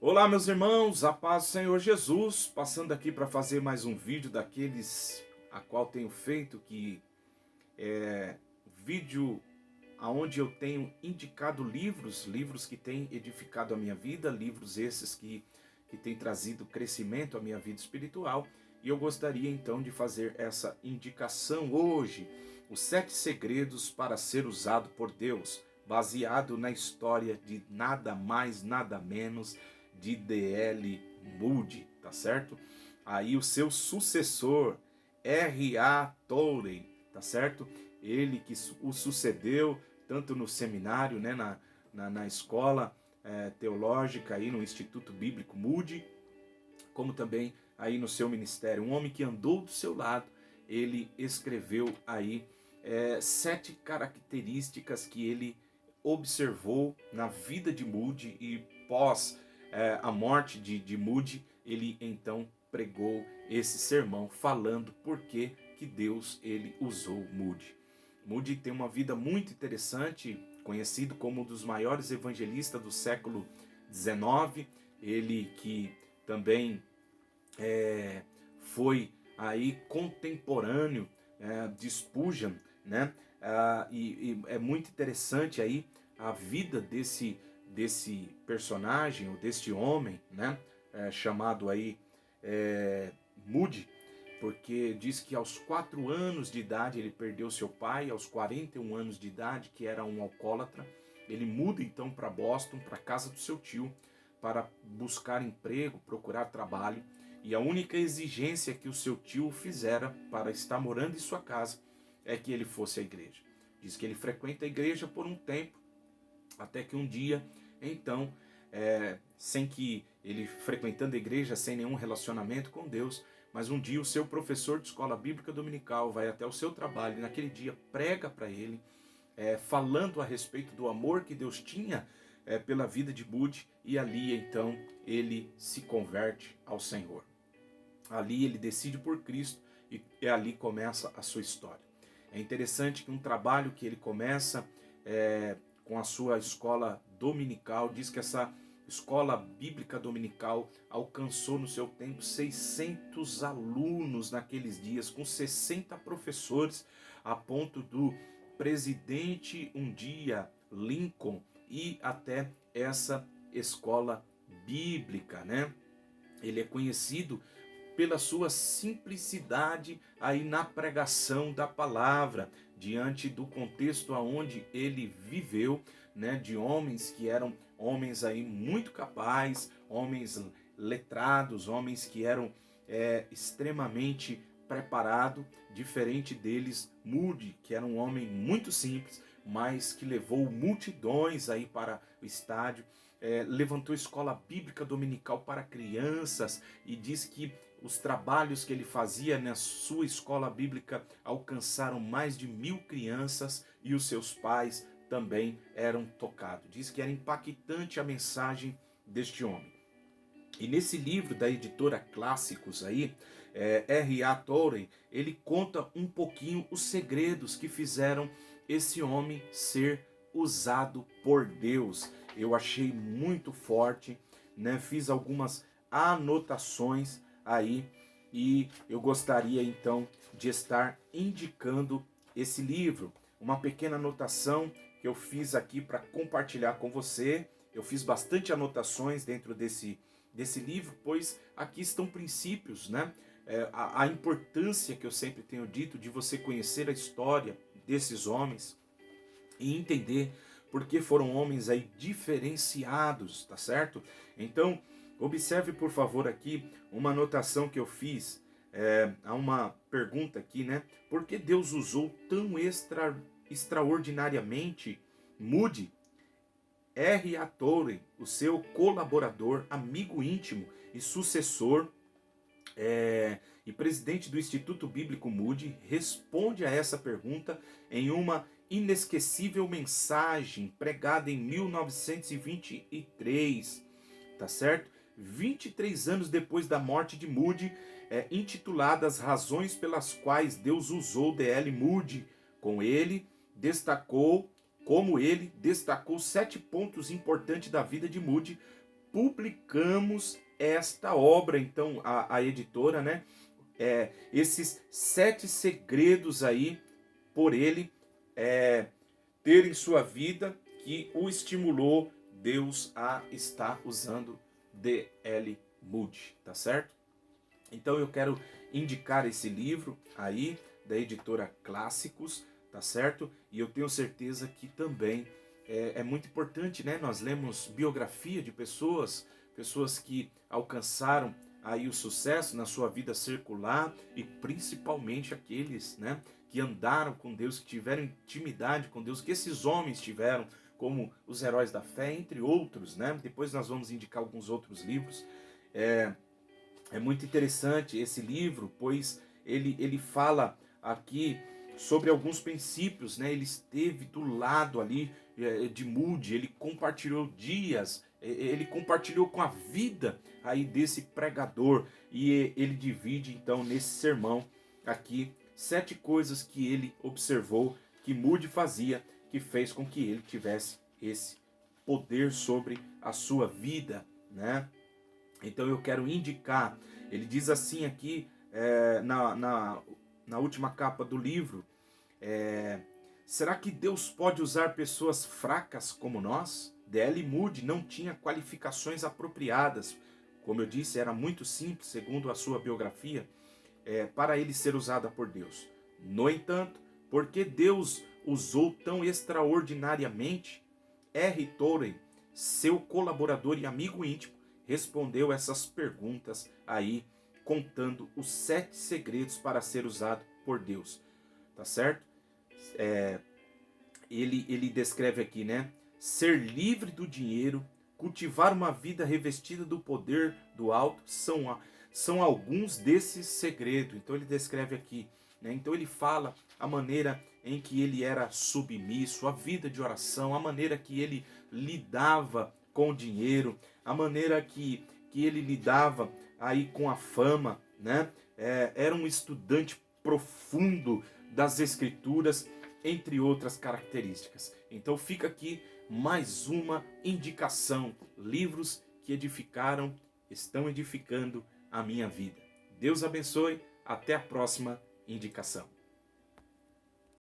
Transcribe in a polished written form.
Olá, meus irmãos, a paz do Senhor Jesus, passando aqui para fazer mais um vídeo daqueles a qual tenho feito, que é vídeo aonde eu tenho indicado livros que têm edificado a minha vida, livros esses que têm trazido crescimento à minha vida espiritual, e eu gostaria então de fazer essa indicação hoje, os 7 segredos para ser usado por Deus, baseado na história de nada mais, nada menos de D.L. Moody, tá certo? Aí o seu sucessor, R.A. Torrey, tá certo? Ele que o sucedeu tanto no seminário, né, na escola teológica, aí no Instituto Bíblico Moody, como também aí no seu ministério. Um homem que andou do seu lado, ele escreveu aí 7 características que ele observou na vida de Moody e pós a morte de Moody, ele então pregou esse sermão falando por que Deus ele usou Moody. Moody tem uma vida muito interessante, conhecido como um dos maiores evangelistas do século XIX, ele que também foi aí contemporâneo de Spurgeon, né? E é muito interessante aí a vida desse personagem, ou deste homem, né? Chamado aí Moody, porque diz que aos 4 anos de idade ele perdeu seu pai, aos 41 anos de idade, que era um alcoólatra. Ele muda então para Boston, para a casa do seu tio, para buscar emprego, procurar trabalho. E a única exigência que o seu tio fizera para estar morando em sua casa é que ele fosse à igreja. Diz que ele frequenta a igreja por um tempo, até que um dia, então, sem que ele frequentando a igreja, sem nenhum relacionamento com Deus, mas um dia o seu professor de escola bíblica dominical vai até o seu trabalho e naquele dia prega para ele, falando a respeito do amor que Deus tinha pela vida de Moody, e ali então ele se converte ao Senhor. Ali ele decide por Cristo e ali começa a sua história. É interessante que um trabalho que ele começa com a sua escola dominical, diz que essa escola bíblica dominical alcançou no seu tempo 600 alunos naqueles dias, com 60 professores, a ponto do presidente um dia, Lincoln, ir até essa escola bíblica, né? Ele é conhecido pela sua simplicidade aí na pregação da palavra, diante do contexto aonde ele viveu, né, de homens que eram homens aí muito capazes, homens letrados, homens que eram extremamente preparados, diferente deles, Moody, que era um homem muito simples, mas que levou multidões aí para o estádio, levantou escola bíblica dominical para crianças e diz que os trabalhos que ele fazia na sua escola bíblica alcançaram mais de 1000 crianças e os seus pais também eram tocados. Diz que era impactante a mensagem deste homem. E nesse livro da editora Clássicos aí, R.A. Torrey, ele conta um pouquinho os segredos que fizeram esse homem ser usado por Deus. Eu achei muito forte, né? Fiz algumas anotações aí e eu gostaria então de estar indicando esse livro. Uma pequena anotação que eu fiz aqui para compartilhar com você. Eu fiz bastante anotações dentro desse livro, pois aqui estão princípios, né? A importância que eu sempre tenho dito de você conhecer a história desses homens e entender porque foram homens aí diferenciados, tá certo? Então, observe por favor aqui uma anotação que eu fiz, há uma pergunta aqui, né? Por que Deus usou tão extraordinariamente Moody, R.A. Torrey, o seu colaborador, amigo íntimo e sucessor, e presidente do Instituto Bíblico Moody, responde a essa pergunta em uma inesquecível mensagem pregada em 1923, tá certo? 23 anos depois da morte de Moody, intitulada As Razões pelas Quais Deus Usou D.L. Moody. Como ele destacou 7 pontos importantes da vida de Moody publicamos esta obra. Então a editora, né, esses 7 segredos aí por ele ter em sua vida, que o estimulou Deus a estar usando D.L. Moody, tá certo? Então eu quero indicar esse livro aí da editora Clássicos, tá certo? E eu tenho certeza que também é muito importante, né? Nós lemos biografia de pessoas que alcançaram aí o sucesso na sua vida circular, e principalmente aqueles, né, que andaram com Deus, que tiveram intimidade com Deus, que esses homens tiveram, como os heróis da fé, entre outros, né? Depois nós vamos indicar alguns outros livros. É muito interessante esse livro, pois ele fala aqui sobre alguns princípios, né? Ele esteve do lado ali de Moody, ele compartilhou dias, ele compartilhou com a vida aí desse pregador, e ele divide então nesse sermão aqui 7 coisas que ele observou que Moody fazia, que fez com que ele tivesse esse poder sobre a sua vida, né? Então eu quero indicar, ele diz assim aqui na última capa do livro, será que Deus pode usar pessoas fracas como nós? D.L. Moody não tinha qualificações apropriadas, como eu disse, era muito simples, segundo a sua biografia, para ele ser usada por Deus. No entanto, porque Deus usou tão extraordinariamente, R. Torrey, seu colaborador e amigo íntimo, respondeu essas perguntas aí, contando os 7 segredos para ser usado por Deus, tá certo? Ele descreve aqui, né? Ser livre do dinheiro, cultivar uma vida revestida do poder do alto, são alguns desses segredos. Então ele descreve aqui, né? Então ele fala a maneira em que ele era submisso, a vida de oração, a maneira que ele lidava com o dinheiro, a maneira que ele lidava aí com a fama, né? Era um estudante profundo das Escrituras, entre outras características. Então fica aqui mais uma indicação, livros que edificaram, estão edificando a minha vida. Deus abençoe, até a próxima indicação.